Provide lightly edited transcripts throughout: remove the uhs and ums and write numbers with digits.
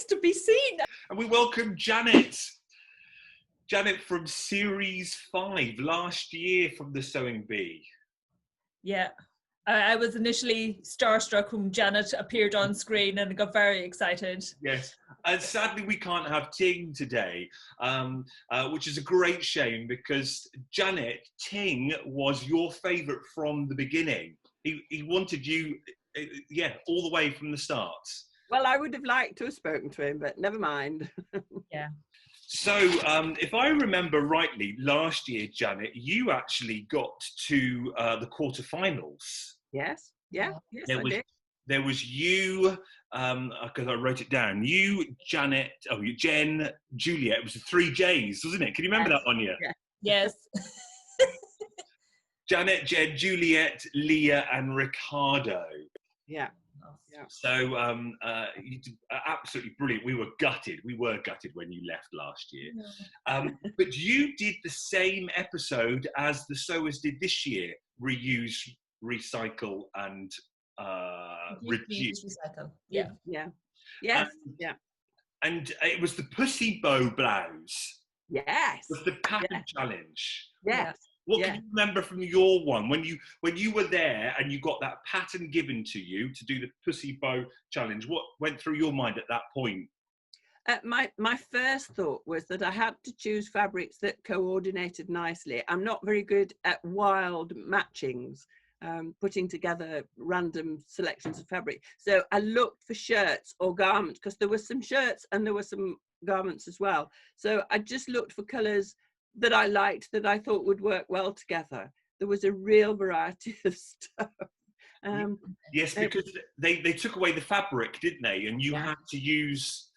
to be seen. And we welcome Janet. Janet from Series 5 last year from the Sewing Bee. Yeah, I was initially starstruck when Janet appeared on screen and got very excited. Yes, and sadly we can't have Ting today, which is a great shame because Janet, Ting was your favourite from the beginning. He wanted you, all the way from the start. Well, I would have liked to have spoken to him, but never mind. Yeah. So, if I remember rightly, last year, Janet, you actually got to the quarterfinals. Yes, yes, I did. There was you, because I wrote it down. You, Janet, Jen, Juliet. It was the 3 J's, wasn't it? Can you remember that, Anya? Yeah. Yes. Janet, Jen, Juliet, Leah, and Ricardo. Yeah. So you did absolutely brilliant. We were gutted. We were gutted when you left last year. Yeah. But you did the same episode as the sewers did this year: reuse, recycle, and reduce. Recycle. Yeah. Yes. And it was the pussy bow blouse. Yes. It was the pattern challenge. Yes. What can you remember from your one when you were there and you got that pattern given to you to do the pussy bow challenge? What went through your mind at that point? My first thought was that I had to choose fabrics that coordinated nicely. I'm not very good at wild matchings, putting together random selections of fabric. So I looked for shirts or garments because there were some shirts and there were some garments as well. So I just looked for colours that I liked, that I thought would work well together. There was a real variety of stuff. Yes, because they took away the fabric, didn't they? And you had to use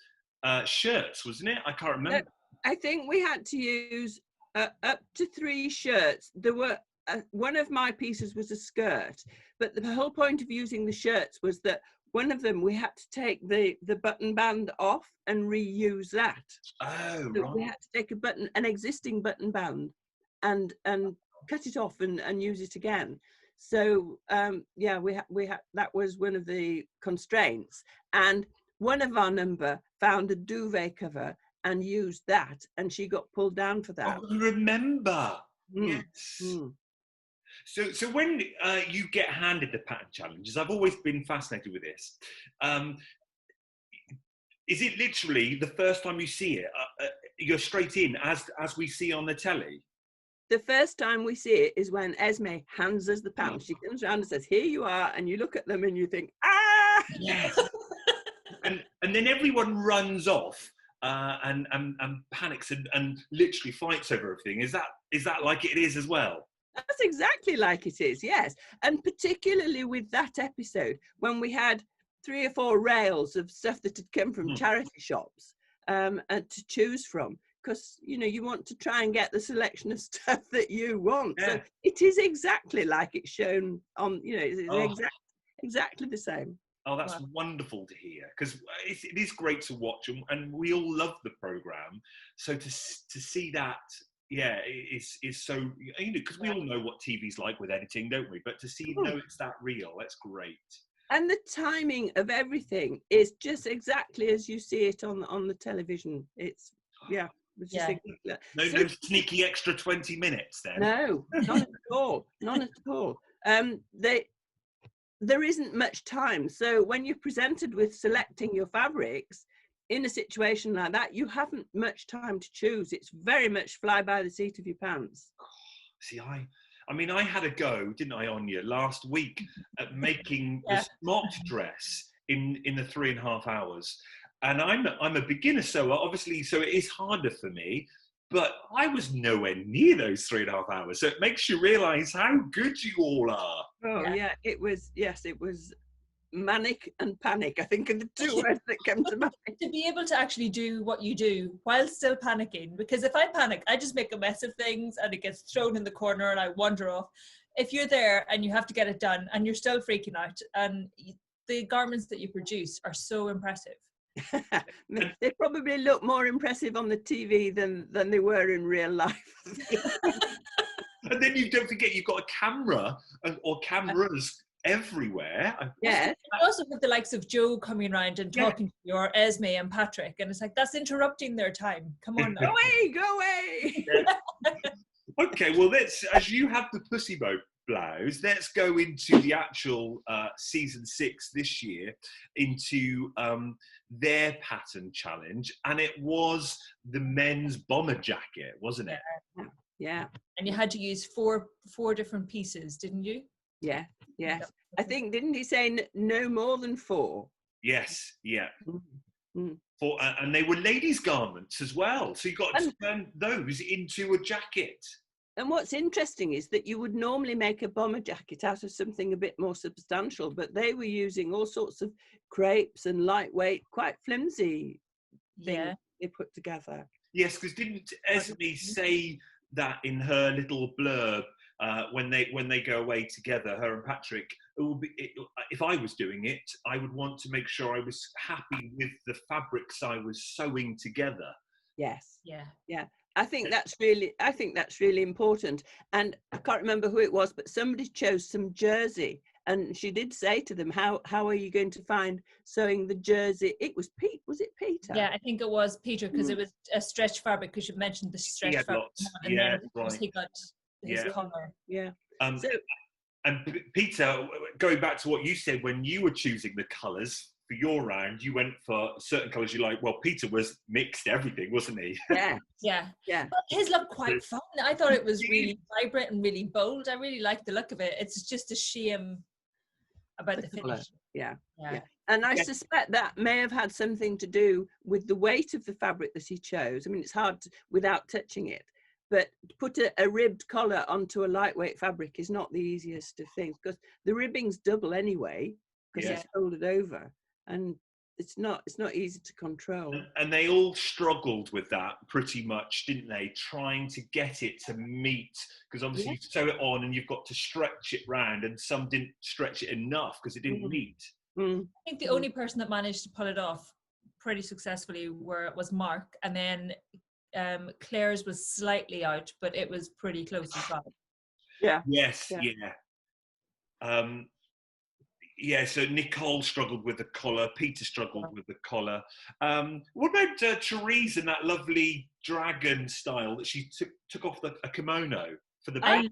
shirts, wasn't it? I can't remember. I think we had to use up to 3 shirts. There were one of my pieces was a skirt, but the whole point of using the shirts was that one of them we had to take the button band off and reuse that. Oh, so right. We had to take an existing button band and cut it off and use it again. So we had that was one of the constraints. And one of our number found a duvet cover and used that, and she got pulled down for that. Oh, I remember. Yes. So when you get handed the pattern challenges, I've always been fascinated with this. Is it literally the first time you see it, you're straight in as we see on the telly? The first time we see it is when Esme hands us the pattern. She comes around and says, "Here you are," and you look at them and you think, "Ah!" Yes. and then everyone runs off and panics and literally fights over everything. Is that like it is as well? That's exactly like it is, yes. And particularly with that episode, when we had 3 or 4 rails of stuff that had come from charity shops and to choose from, because, you want to try and get the selection of stuff that you want. Yeah. So it is exactly like it's shown on, it's exactly the same. Oh, that's wonderful to hear, because it is great to watch, and we all love the programme. So to see that, it's so, because we all know what TV's like with editing, don't we? But to see, it's that real, that's great. And the timing of everything is just exactly as you see it on the television. It's, No sneaky extra 20 minutes then? No, not at all. Not at all. There isn't much time. So when you're presented with selecting your fabrics, in a situation like that, you haven't much time to choose. It's very much fly by the seat of your pants. See, I had a go, didn't I, Anya, last week at making the smock dress in the 3.5 hours. And I'm a beginner sewer, obviously, so it is harder for me. But I was nowhere near those 3.5 hours. So it makes you realise how good you all are. Oh, yeah, it was manic and panic, I think, are the 2 words that come to mind. To be able to actually do what you do while still panicking, because if I panic, I just make a mess of things and it gets thrown in the corner and I wander off. If you're there and you have to get it done and you're still freaking out, and the garments that you produce are so impressive. They probably look more impressive on the TV than they were in real life. And then you don't forget you've got a camera or cameras everywhere. Yes. I also have the likes of Joe coming around and talking to you, or Esme and Patrick, and it's like, that's interrupting their time. Come on now. Go away. Okay, well, as you have the pussy boat blouse, let's go into the actual season 6 this year, into their pattern challenge, and it was the men's bomber jacket, wasn't it? Yeah. And you had to use four different pieces, didn't you? Yeah. Yes. I think, didn't he say no more than 4? Yes. Yeah. Mm-hmm. And they were ladies' garments as well, so you got to turn those into a jacket. And what's interesting is that you would normally make a bomber jacket out of something a bit more substantial, but they were using all sorts of crepes and lightweight, quite flimsy things they put together. Yes, because didn't Esme say that in her little blurb when they go away together, her and Patrick? If I was doing it, I would want to make sure I was happy with the fabrics I was sewing together. Yes. Yeah. Yeah. I think that's really important. And I can't remember who it was, but somebody chose some jersey, and she did say to them, how are you going to find sewing the jersey? It was Pete. Was it Peter? Yeah, I think it was Peter, because it was a stretch fabric, because you mentioned the stretch fabric. And then he got his colour. Yeah. And Peter, going back to what you said, when you were choosing the colours for your round, you went for certain colours you like. Well, Peter was mixed everything, wasn't he? Yeah. Yeah. But his looked quite fun. I thought it was really vibrant and really bold. I really liked the look of it. It's just a shame about the finish. Yeah. And I suspect that may have had something to do with the weight of the fabric that he chose. I mean, it's hard without touching it. But to put a ribbed collar onto a lightweight fabric is not the easiest of things, because the ribbing's double anyway, because it's folded over, and it's not easy to control. And they all struggled with that pretty much, didn't they? Trying to get it to meet, because obviously you sew it on and you've got to stretch it round, and some didn't stretch it enough because it didn't meet. I think the only person that managed to pull it off pretty successfully was Mark, and then Claire's was slightly out, but it was pretty close as well. So Nicole struggled with the collar, Peter struggled with the collar. What about Therese and that lovely dragon style that she took off a kimono for the back?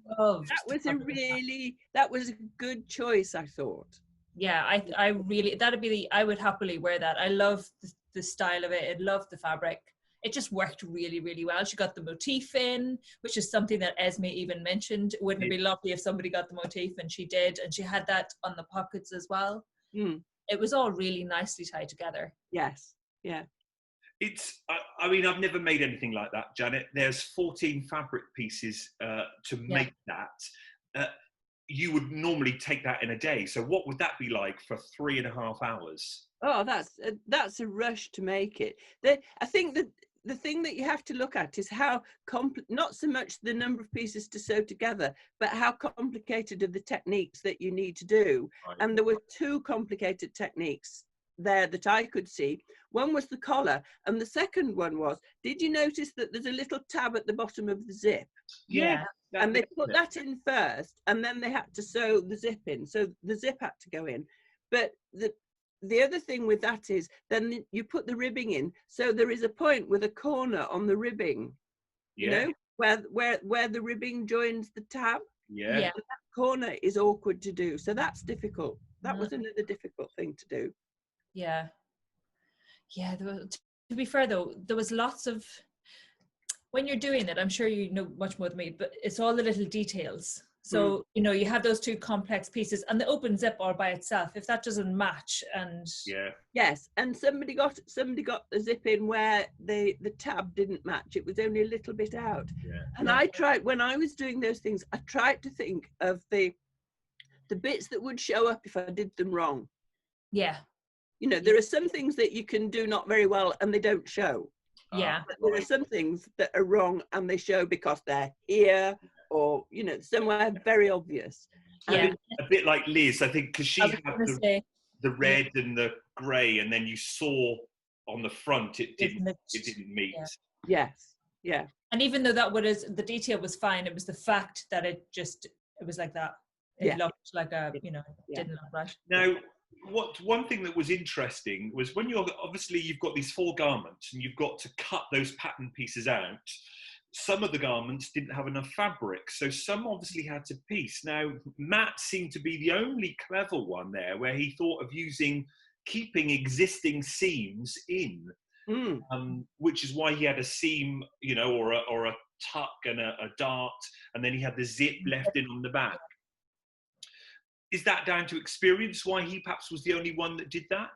That was a good choice, I thought. Yeah, I would happily wear that. I love the style of it. I love the fabric. It just worked really, really well. She got the motif in, which is something that Esme even mentioned. Wouldn't it be lovely if somebody got the motif? And she did. And she had that on the pockets as well. It was all really nicely tied together. Yes. Yeah. I mean, I've never made anything like that, Janet. There's 14 fabric pieces to make that. You would normally take that in a day. So what would that be like for 3.5 hours? Oh, that's a rush to make it. I think that the thing that you have to look at is how not so much the number of pieces to sew together, but how complicated are the techniques that you need to do. Right. And there were 2 complicated techniques there that I could see. One was the collar, and the second one was, did you notice that there's a little tab at the bottom of the zip? Yeah. And they put that in first, and then they had to sew the zip in. So the zip had to go in. But the other thing with that is then you put the ribbing in, so there is a point with a corner on the ribbing, you know, where the ribbing joins the tab. Yeah. So that corner is awkward to do, so that's difficult. That was another difficult thing to do. Yeah. To be fair though, there was lots of, when you're doing it, I'm sure you know much more than me, but it's all the little details. So, you know, you have those 2 complex pieces, and the open zip all by itself, if that doesn't match, and... Yes, and somebody got the zip in where the tab didn't match. It was only a little bit out. Yeah. And I tried, when I was doing those things, I tried to think of the bits that would show up if I did them wrong. Yeah. You know, there are some things that you can do not very well and they don't show. Yeah. But there are some things that are wrong and they show because they're here, or, you know, somewhere very obvious. Yeah. A bit like Liz, I think, because she had the red and the grey, and then you saw on the front it didn't meet. Yes. Yeah. And even though the detail was fine, it was the fact that it was like that. it looked like didn't look right. Now, one thing that was interesting was when you've got these 4 garments and you've got to cut those pattern pieces out. Some of the garments didn't have enough fabric, so some obviously had to piece. Now, Matt seemed to be the only clever one there, where he thought of keeping existing seams in, which is why he had a seam, or a tuck and a dart, and then he had the zip left in on the back. Is that down to experience, why he perhaps was the only one that did that?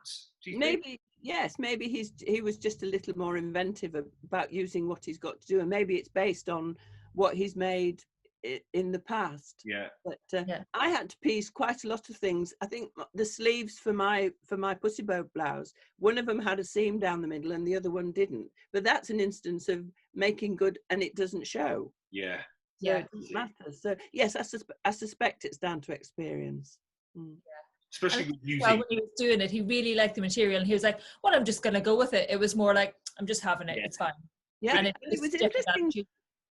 Do you think? Yes, maybe he was just a little more inventive about using what he's got to do, and maybe it's based on what he's made in the past. Yeah. But I had to piece quite a lot of things. I think the sleeves for my pussy bow blouse, one of them had a seam down the middle and the other one didn't. But that's an instance of making good and it doesn't show. Yeah. So it doesn't matter. So yes, I suspect it's down to experience. Yeah. Especially with using. Well, when he was doing it, he really liked the material, and he was like, "Well, I'm just going to go with it." It was more like, "I'm just having it. It's fine." Yeah, and it was interesting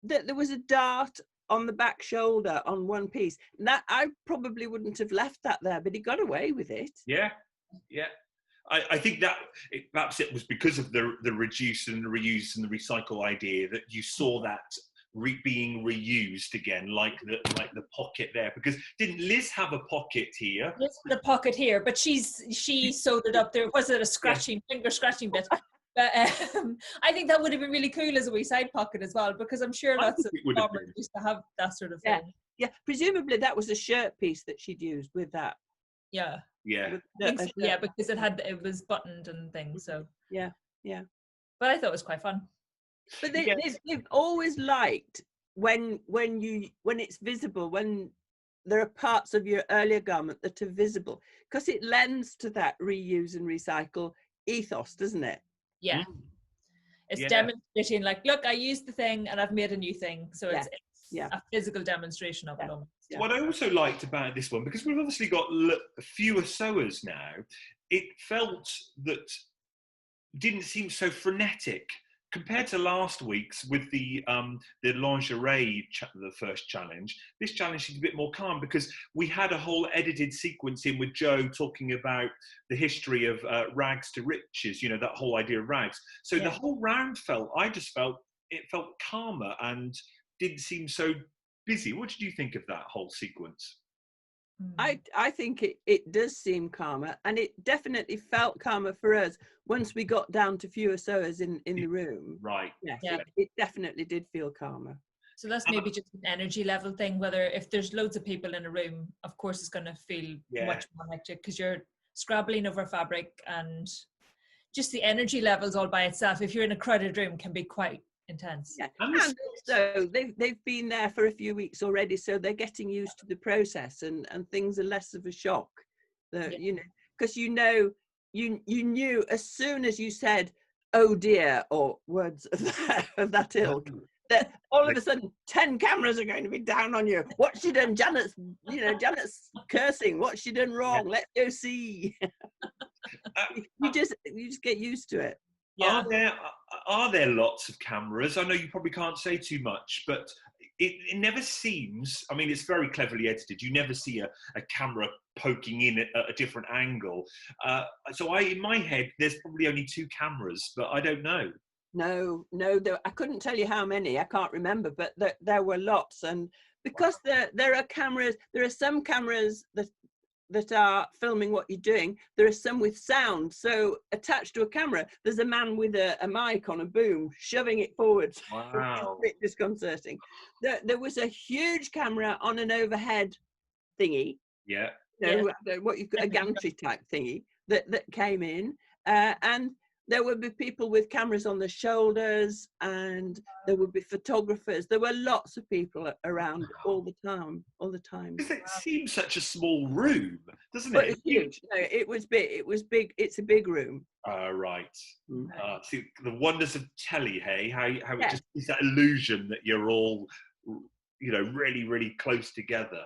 that there was a dart on the back shoulder on one piece. That I probably wouldn't have left that there, but he got away with it. Yeah. I think that perhaps it was because of the reduce and the reuse and the recycle idea that you saw that being reused again, like the pocket there. Because didn't Liz have a pocket here? Liz had a pocket here, but she sewed it up. There was a finger scratching bit. But I think that would have been really cool as a wee side pocket as well, because I'm sure lots of farmers used to have that sort of thing. Yeah, presumably that was a shirt piece that she'd used with that. Yeah. Because it was buttoned and things. So yeah. But I thought it was quite fun. But they've always liked when it's visible, when there are parts of your earlier garment that are visible, because it lends to that reuse and recycle ethos, doesn't it? Yeah. It's demonstrating, like, look, I used the thing and I've made a new thing. So it's a physical demonstration of it. Yeah. What I also liked about this one, because we've obviously got fewer sewers now, it felt that didn't seem so frenetic compared to last week's with the lingerie, the first challenge. This challenge seemed a bit more calm because we had a whole edited sequence in with Joe talking about the history of rags to riches, that whole idea of rags. So the whole round felt calmer and didn't seem so busy. What did you think of that whole sequence? I think it does seem calmer, and it definitely felt calmer for us once we got down to fewer sewers in the room. Right. Yes, it definitely did feel calmer. So that's maybe just an energy level thing, whether if there's loads of people in a room, of course it's going to feel much more hectic because you're scrabbling over fabric, and just the energy levels all by itself, if you're in a crowded room, can be quite intense. Yeah. And also they've been there for a few weeks already, so they're getting used to the process, and things are less of a shock. Because you knew as soon as you said "oh dear" or words of that ilk, that all of a sudden 10 cameras are going to be down on you. What's she done? Janet's cursing. What's she done wrong? Let's go see. you just get used to it. Yeah. Are there lots of cameras? I know you probably can't say too much, but it never seems, I mean, it's very cleverly edited. You never see a camera poking in at a different angle. So in my head, there's probably only 2 cameras, but I don't know. No, I couldn't tell you how many. I can't remember, but there were lots. And because there are some cameras that are filming what you're doing. There are some with sound. So attached to a camera, there's a man with a mic on a boom, shoving it forwards. Wow. It's a bit disconcerting. There was a huge camera on an overhead thingy. Yeah. What you've got, a gantry type thingy that came in. And there would be people with cameras on their shoulders, and there would be photographers. There were lots of people around all the time. Because it seems such a small room, doesn't But it? it's huge. No, it was big. It was big. It's a big room. Right. See the wonders of telly, hey? How it just is that illusion that you're all, really, really close together.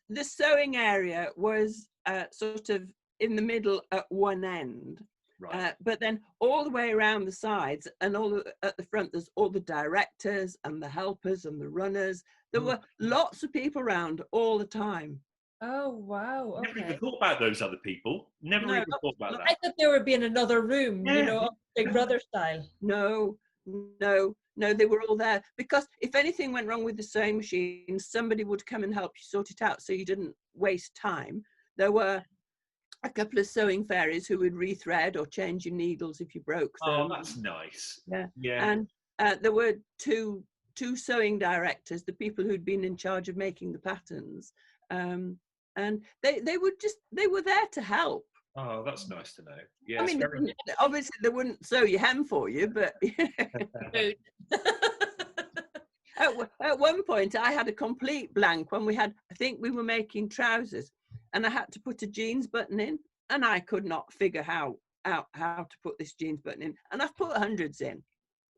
The sewing area was sort of in the middle at one end. Right. But then all the way around the sides and at the front, there's all the directors and the helpers and the runners. There were lots of people around all the time. Oh, wow. Okay. Never even thought about those other people. Never even thought about that. I thought there would be in another room, Yeah. Big Brother style. No, they were all there, because if anything went wrong with the sewing machine, somebody would come and help you sort it out so you didn't waste time. There were a couple of sewing fairies who would rethread or change your needles if you broke them. Oh, that's nice. Yeah. And there were two sewing directors, the people who'd been in charge of making the patterns. And they were there to help. Oh, that's nice to know. Yeah, I mean, obviously they wouldn't sew your hem for you, but at one point I had a complete blank when I think we were making trousers, and I had to put a jeans button in, and I could not figure out how to put this jeans button in, and I've put hundreds in.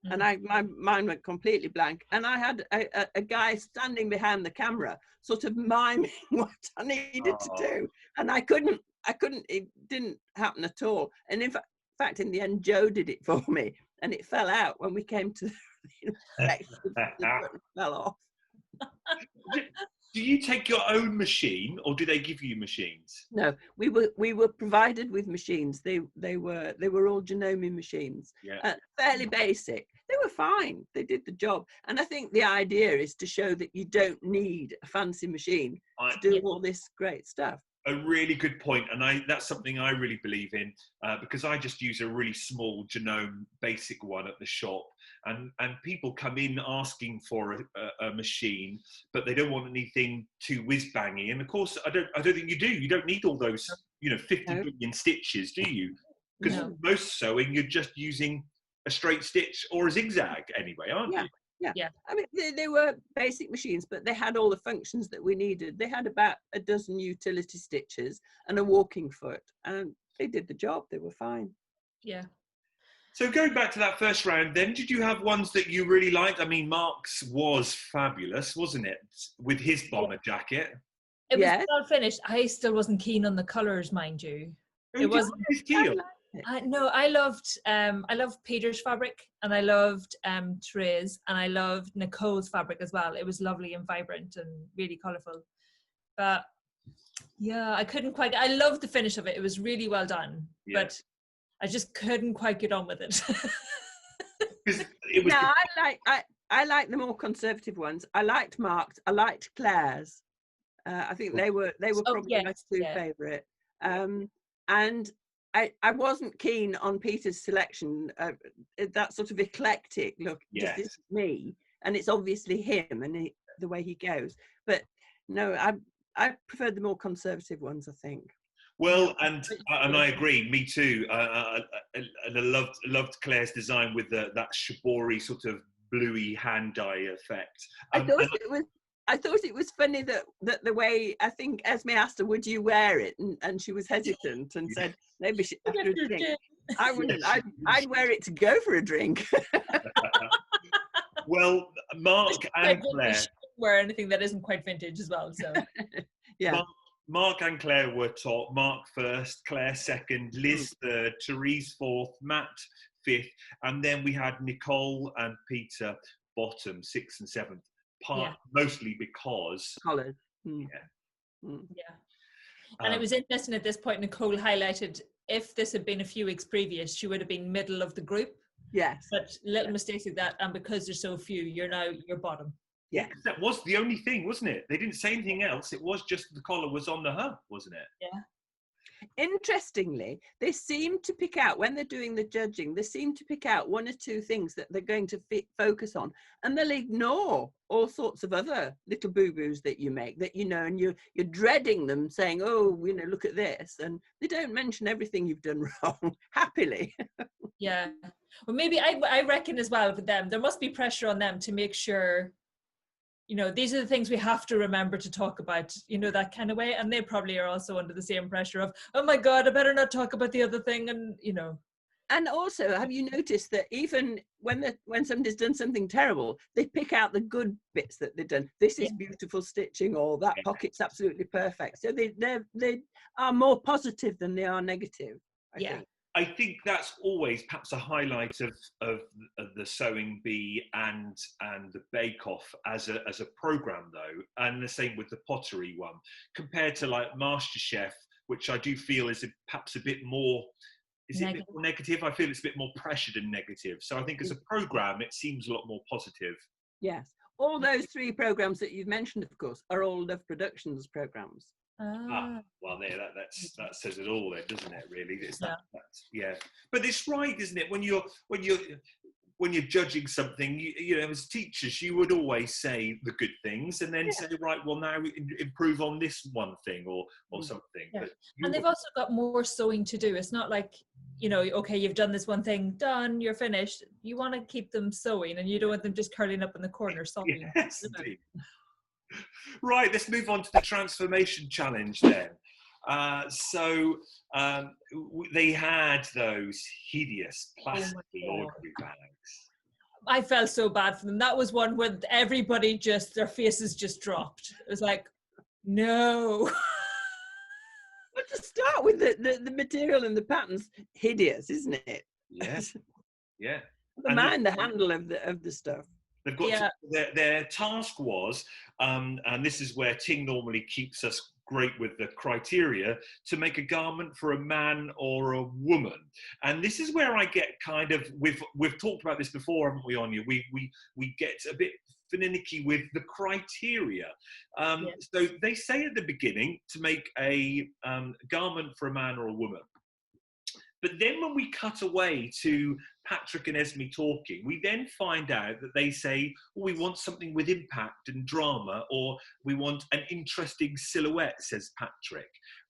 And my mind went completely blank, and I had a guy standing behind the camera sort of miming what I needed to do, and I couldn't, it didn't happen at all. And in fact, in the end, Joe did it for me, and it fell out when we came to the button fell off. Do you take your own machine, or do they give you machines? No, we were provided with machines. They were all Janome machines. Yeah. Fairly basic. They were fine. They did the job. And I think the idea is to show that you don't need a fancy machine to do all this great stuff. A really good point, and that's something I really believe in, because I just use a really small Janome basic one at the shop, and people come in asking for a machine, but they don't want anything too whiz-bangy. And of course, I don't think you do. You don't need all those 50 billion stitches, do you? Because most sewing, you're just using a straight stitch or a zigzag anyway, aren't you? Yeah. I mean, they were basic machines, but they had all the functions that we needed. They had about a dozen utility stitches and a walking foot, and they did the job. They were fine. Yeah. So going back to that first round, then, did you have ones that you really liked? I mean, Mark's was fabulous, wasn't it? With his bomber jacket. It was well finished. I still wasn't keen on the colours, mind you. It wasn't teal. No, I loved Peter's fabric, and I loved Therese, and I loved Nicole's fabric as well. It was lovely and vibrant and really colourful. But yeah, I loved the finish of it. It was really well done, but I just couldn't quite get on with it. I like the more conservative ones. I liked Mark's. I liked Claire's. I think they were probably my two favourite. And I wasn't keen on Peter's selection, that sort of eclectic look. Yes. This is me, and it's obviously him and the way he goes. But no, I preferred the more conservative ones, I think. Well, and I agree. Me too. And I loved Claire's design with that shibori sort of bluey hand dye effect. I thought it was funny that the way, I think Esme asked her, would you wear it? And she was hesitant and said, maybe after a drink. I wouldn't. I'd wear it to go for a drink. Well, Mark and Claire. Wear anything that isn't quite vintage as well. So yeah. Mark and Claire were top. Mark first, Claire second, Liz third, Therese fourth, Matt fifth, and then we had Nicole and Peter bottom, sixth and seventh. Mostly because and it was interesting at this point. Nicole highlighted, if this had been a few weeks previous, she would have been middle of the group. Yes, but little mistakes like that, and because there's so few, you're bottom. Yeah, that was the only thing, wasn't it? They didn't say anything else. It was just the collar was on the hub, wasn't it? Yeah. Interestingly, they seem to pick out, when they're doing the judging, they seem to pick out one or two things that they're going to focus on, and they'll ignore all sorts of other little boo-boos that you make, that and you're dreading them, saying, oh, look at this, and they don't mention everything you've done wrong, happily. Yeah. Well, maybe I reckon as well with them, there must be pressure on them to make sure these are the things we have to remember to talk about, that kind of way. And they probably are also under the same pressure of, oh my God, I better not talk about the other thing. And, And also, have you noticed that even when somebody's done something terrible, they pick out the good bits that they've done. This is beautiful stitching, or that pocket's absolutely perfect. So they are more positive than they are negative, I think. I think that's always perhaps a highlight of the Sewing Bee and the Bake Off as a program, though, and the same with the pottery one, compared to like MasterChef, which I do feel is perhaps a bit more. Is it a bit more negative? I feel it's a bit more pressured and negative. So I think as a program, it seems a lot more positive. Yes. All those 3 programs that you've mentioned, of course, are all Love Productions programs. Well, there, that says it all, then, doesn't it? Really, it's that's But it's right, isn't it? When you're judging something, you know, as teachers, you would always say the good things, and then say, right, well, now we improve on this one thing or something. Yeah. But and they've also got more sewing to do. It's not like, you know, okay, you've done this one thing, done, you're finished. You want to keep them sewing, and you don't want them just curling up in the corner sobbing. Yes, indeed. Right, let's move on to the transformation challenge then. They had those hideous plastic laundry bags. I felt so bad for them. That was one where everybody just, their faces just dropped. It was like, no. But to start with, the material and the patterns, hideous, isn't it? Yes. Yeah. The handle of the stuff. They've got their task was, and this is where Ting normally keeps us great with the criteria, to make a garment for a man or a woman. And this is where I get kind of, we've talked about this before, haven't we, Anya? We get a bit finicky with the criteria. So they say at the beginning to make a garment for a man or a woman. But then when we cut away to Patrick and Esme talking, we then find out that they say, well, we want something with impact and drama, or we want an interesting silhouette, says Patrick.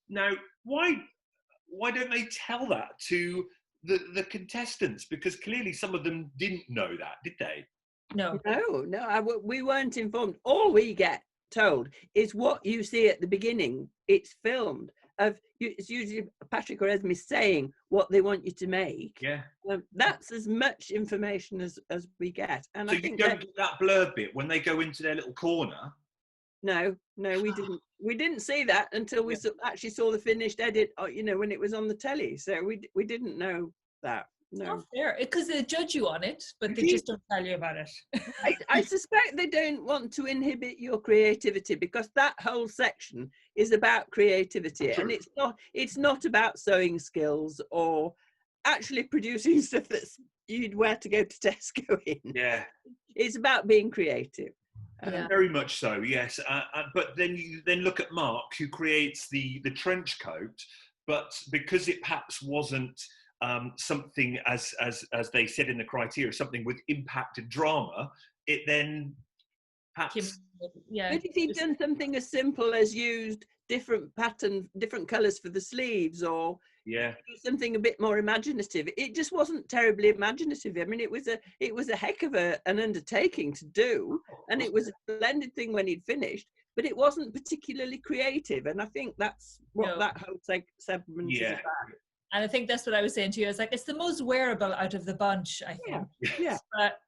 Now, why don't they tell that to the contestants? Because clearly some of them didn't know that, did they? No, we weren't informed. All we get told is what you see at the beginning. It's filmed. It's usually Patrick or Esme saying what they want you to make. Yeah. That's as much information as we get. And so I think you don't get that blurb bit when they go into their little corner? No, we didn't. We didn't see that until we actually saw the finished edit, you know, when it was on the telly. So we didn't know that. No. Not fair, because they judge you on it, but they just don't tell you about it. I suspect they don't want to inhibit your creativity, because that whole section is about creativity. True. And it's not about sewing skills or actually producing stuff that you'd wear to go to Tesco in. Yeah. It's about being creative. Very much so, yes. But then you look at Mark, who creates the trench coat, but because it perhaps wasn't something as they said in the criteria, something with impact and drama, it then perhaps. Yeah. But if he'd done something as simple as used different patterns, different colours for the sleeves, or something a bit more imaginative, it just wasn't terribly imaginative. I mean, it was a heck of an undertaking to do, and it was a splendid thing when he'd finished. But it wasn't particularly creative, and I think that's what that whole segment is about. And I think that's what I was saying to you. I was like, it's the most wearable out of the bunch, I think. But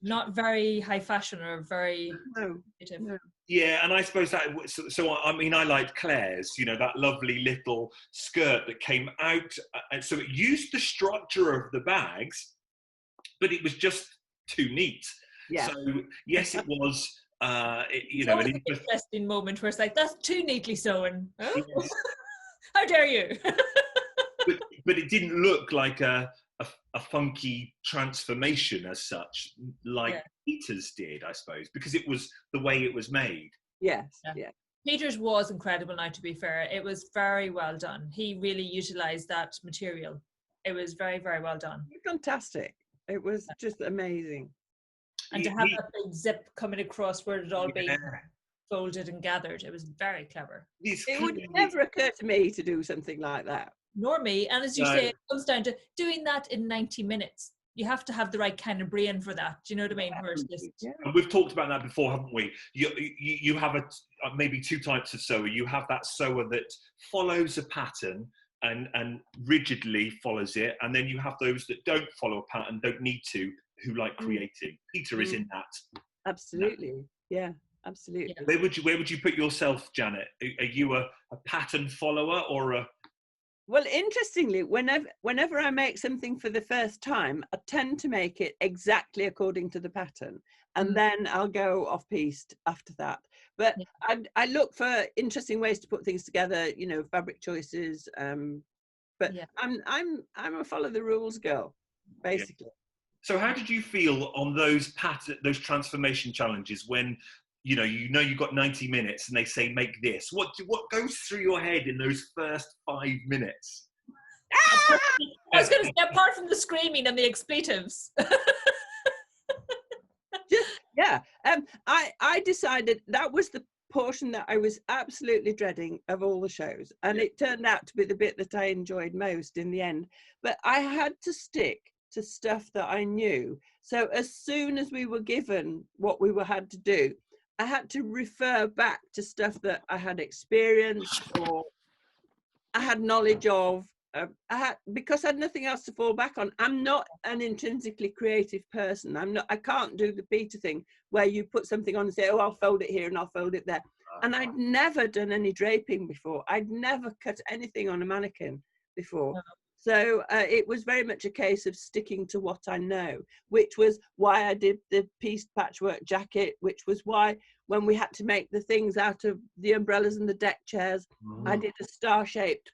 not very high fashion or very creative. No. Yeah, and I suppose that, so I mean, I liked Claire's, you know, that lovely little skirt that came out. So it used the structure of the bags, but it was just too neat. Yeah. So, yes, it was, you know, an interesting moment where it's like, that's too neatly sewn. Oh? Yes. How dare you? But it didn't look like a funky transformation as such, like Peter's did, I suppose, because it was the way it was made. Yes. Peter's was incredible now, to be fair. It was very well done. He really utilised that material. It was very, very well done. Fantastic. It was just amazing. And to have that big zip coming across where it all being folded and gathered, it was very clever. It would never occur to me to do something like that. Nor me. And as you say, it comes down to doing that in 90 minutes. You have to have the right kind of brain for that. Do you know what I mean? And we've talked about that before, haven't we? You have maybe two types of sewer. You have that sewer that follows a pattern and rigidly follows it. And then you have those that don't follow a pattern, don't need to, who like creating. Peter is in that. Absolutely. Yeah, absolutely. Yeah. Where would you put yourself, Janet? Are you a pattern follower or a Well, interestingly, whenever I make something for the first time, I tend to make it exactly according to the pattern, and then I'll go off piste after that. But I look for interesting ways to put things together, you know, fabric choices. But I'm a follow the rules girl, basically. So how did you feel on those transformation challenges when you've got 90 minutes and they say make this? What goes through your head in those first 5 minutes? I was going to say, apart from the screaming and the expletives. I decided that was the portion that I was absolutely dreading of all the shows, and it turned out to be the bit that I enjoyed most in the end. But I had to stick to stuff that I knew. So as soon as we were given what we had to do, I had to refer back to stuff that I had experienced or I had knowledge of. Because I had nothing else to fall back on. I'm not an intrinsically creative person. I can't do the Peter thing where you put something on and say, oh, I'll fold it here and I'll fold it there. And I'd never done any draping before. I'd never cut anything on a mannequin before. So it was very much a case of sticking to what I know, which was why I did the pieced patchwork jacket, which was why when we had to make the things out of the umbrellas and the deck chairs, I did a star-shaped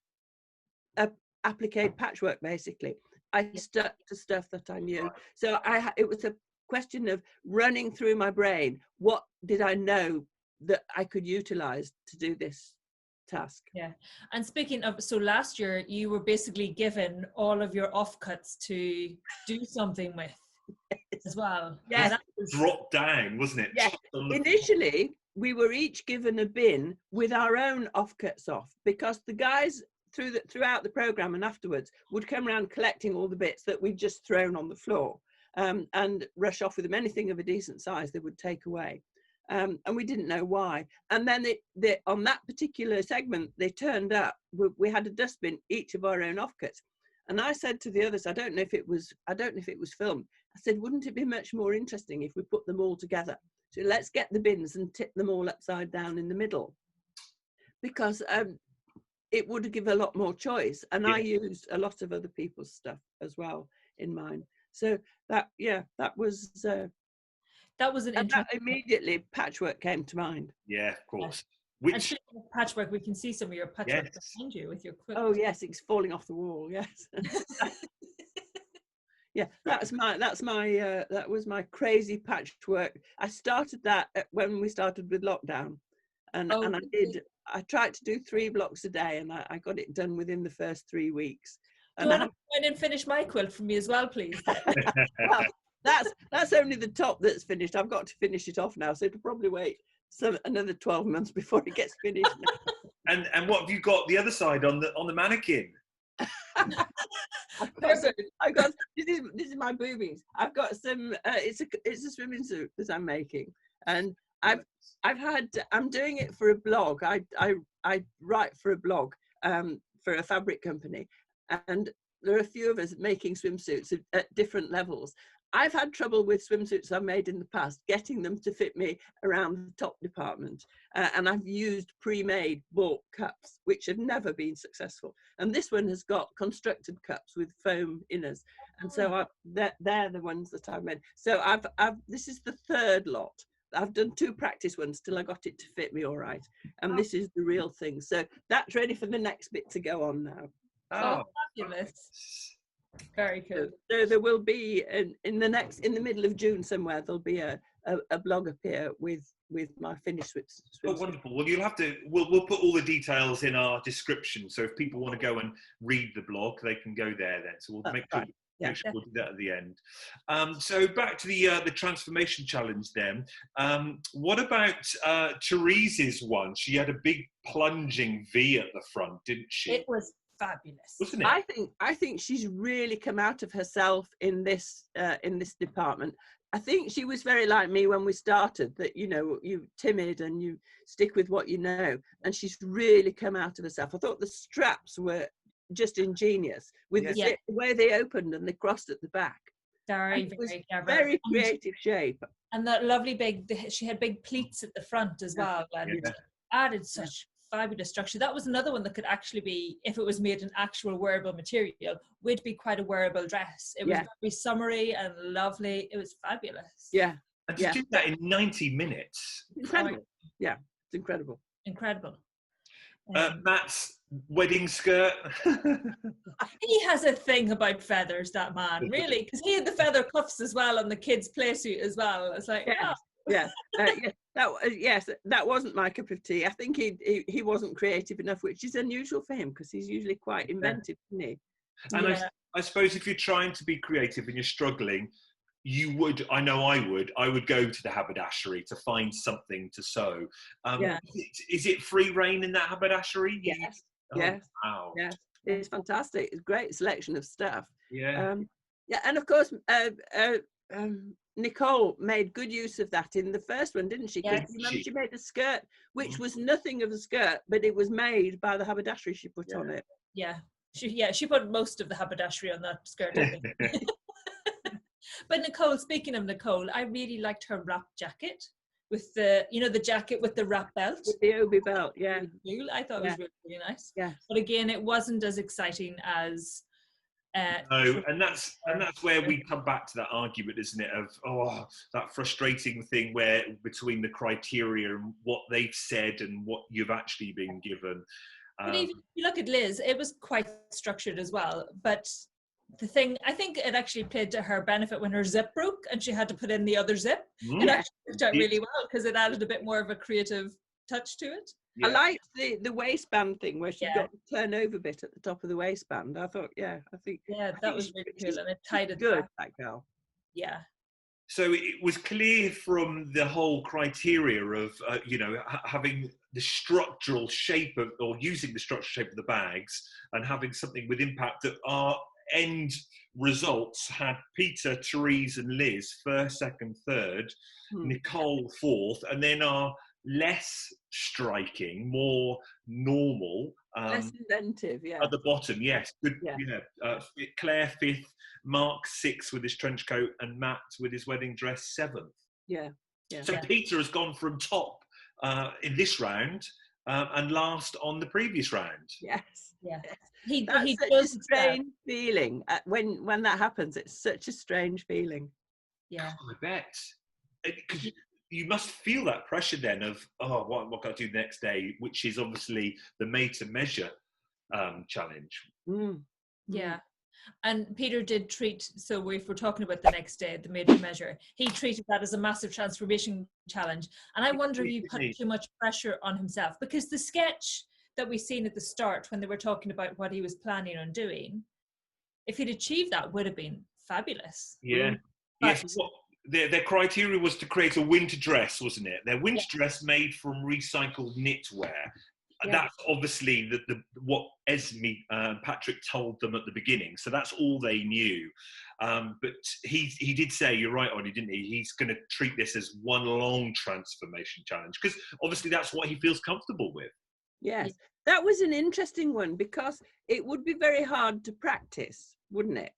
applique patchwork. Basically, I stuck to stuff that I knew. So it was a question of running through my brain. What did I know that I could utilize to do this task? And speaking of, so last year you were basically given all of your offcuts to do something with as well. Dropped down, wasn't it? Initially we were each given a bin with our own offcuts off, because the guys throughout the program and afterwards would come around collecting all the bits that we'd just thrown on the floor, and rush off with them. Anything of a decent size they would take away, and we didn't know why. And then on that particular segment they turned up, we had a dustbin, each of our own offcuts, and I said to the others, I don't know if it was filmed, I said, wouldn't it be much more interesting if we put them all together? So let's get the bins and tip them all upside down in the middle, because it would give a lot more choice. And I used a lot of other people's stuff as well in mine. So that was an interesting. Immediately patchwork came to mind. Yeah, of course. Which patchwork? We can see some of your patchwork behind you with your quilt. Oh yes, it's falling off the wall. Yes. That was my crazy patchwork. I started that when we started with lockdown, and I tried to do 3 blocks a day, and I got it done within the first 3 weeks. Do you want to go in and finish my quilt for me as well, please? Well, that's only the top that's finished. I've got to finish it off now, so it'll probably wait another 12 months before it gets finished. And what have you got the other side on the mannequin? I've got this is my boobies. I've got some. It's a swimming suit that I'm making, and I'm doing it for a blog. I write for a blog for a fabric company, and there are a few of us making swimsuits at different levels. I've had trouble with swimsuits I've made in the past, getting them to fit me around the top department. And I've used pre-made bought cups, which have never been successful. And this one has got constructed cups with foam inners. And so they're the ones that I've made. So this is the 3rd lot. I've done 2 practice ones till I got it to fit me all right. And this is the real thing. So that's ready for the next bit to go on now. Oh, fabulous. Very cool. So there will be in the middle of June somewhere, there'll be a blog appear with my finished swimsuit. Oh, wonderful. Well, you'll have to. We'll put all the details in our description. So if people want to go and read the blog, they can go there then. So we'll make sure we'll do that at the end. So back to the transformation challenge then. What about Therese's one? She had a big plunging V at the front, didn't she? It was fabulous, wasn't it? I think she's really come out of herself in this department. I think she was very like me when we started, that you're timid and you stick with what you know, and she's really come out of herself. I thought the straps were just ingenious with the way they opened and they crossed at the back. Very clever. Very creative shape. And that lovely she had big pleats at the front as well, and added such fabulous structure. That was another one that could actually be, if it was made in actual wearable material, would be quite a wearable dress. It was very summery and lovely. It was fabulous. Yeah. And to do that in 90 minutes. Incredible. Yeah, it's incredible. Incredible. Matt's wedding skirt. He has a thing about feathers, that man, really, because he had the feather cuffs as well on the kids' play suit as well. It's like, that wasn't my cup of tea. I think he wasn't creative enough, which is unusual for him because he's usually quite inventive, isn't he? And I suppose if you're trying to be creative and you're struggling, you would, I know I would go to the haberdashery to find something to sew. Is it free reign in that haberdashery? Yes. Wow. Yes, it's fantastic. It's a great selection of stuff. Yeah. And of course, Nicole made good use of that in the first one, didn't she? Yes. She made a skirt which was nothing of a skirt, but it was made by the haberdashery she put on it. Yeah. She put most of the haberdashery on that skirt, I think. But Nicole, speaking of Nicole, I really liked her wrap jacket with the, the jacket with the wrap belt. With the obi belt, yeah. I thought it was really, really nice. Yeah. But again, it wasn't as exciting as... no, and that's where we come back to that argument, isn't it, of that frustrating thing where between the criteria and what they've said and what you've actually been given. But even if you look at Liz, it was quite structured as well, but the thing, I think it actually played to her benefit when her zip broke and she had to put in the other zip. It actually worked out really well because it added a bit more of a creative touch to it. I liked the waistband thing where she got the turnover bit at the top of the waistband. I thought, that was really cool, and it tied it good. back. That girl. Yeah. So it was clear from the whole criteria of having the structural shape of, or using the structural shape of the bags and having something with impact, that our end results had Peter, Therese and Liz first, second, third, Nicole fourth, and then our less striking, more normal, less inventive, at the bottom, good, Claire fifth, Mark sixth with his trench coat, and Matt with his wedding dress seventh. So Peter has gone from top in this round and last on the previous round. That's such a strange feeling when that happens. It's such a strange feeling. I bet, because you must feel that pressure then of what can I do next day, which is obviously the made to measure challenge. And Peter did treat, so if we're talking about the next day, the made to measure, he treated that as a massive transformation challenge. And I wonder if he put too much pressure on himself, because the sketch that we seen at the start when they were talking about what he was planning on doing, if he'd achieved that, would have been fabulous. Their criteria was to create a winter dress, wasn't it? Their winter dress made from recycled knitwear. That's obviously what Esme and Patrick told them at the beginning. So that's all they knew. But he did say, you're right, Ollie, didn't he? He's going to treat this as one long transformation challenge, because obviously that's what he feels comfortable with. Yes, that was an interesting one, because it would be very hard to practice, wouldn't it?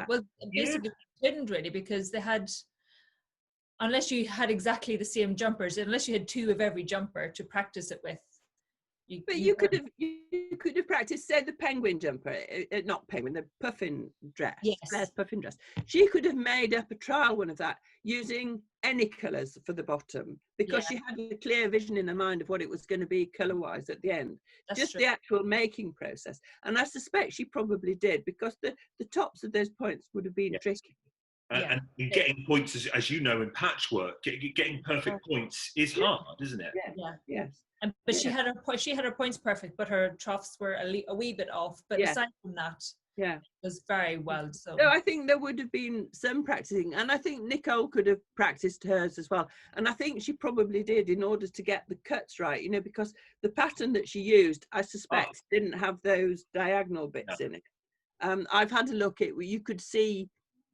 Well, basically they didn't really, because they had, unless you had exactly the same jumpers, unless you had two of every jumper to practice it with. But you could have practiced, say, the penguin jumper, not penguin, the puffin dress. Claire's puffin dress. She could have made up a trial one of that using any colours for the bottom, because she had a clear vision in her mind of what it was going to be colour-wise at the end. That's just true. the actual making process. And I suspect she probably did, because the tops of those points would have been tricky. And getting points, as you know, in patchwork, getting perfect points is hard, isn't it? Yes. But she had her points perfect, but her troughs were a wee bit off. But aside from that, it was very well. So I think there would have been some practicing, and I think Nicole could have practiced hers as well. And I think she probably did, in order to get the cuts right, because the pattern that she used, I suspect, didn't have those diagonal bits in it. I've had a look at, you could see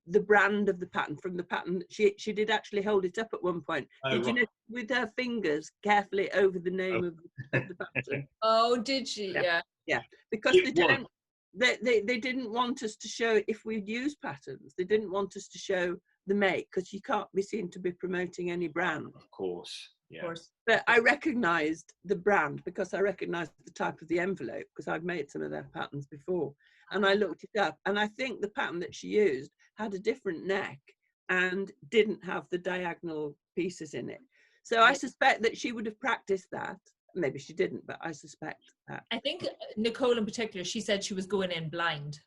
the brand of the pattern from the pattern. She did actually hold it up at one point. You know, with her fingers carefully over the name of the pattern? Did she? Yeah. Because they didn't want us to show, if we'd used patterns, they didn't want us to show the make, because you can't be seen to be promoting any brand. Of course, yeah. Of course. But I recognised the brand because I recognised the type of the envelope, because I've made some of their patterns before. And I looked it up, and I think the pattern that she used had a different neck and didn't have the diagonal pieces in it. So I suspect that she would have practiced that. Maybe she didn't, but I suspect that. I think Nicole in particular, she said she was going in blind.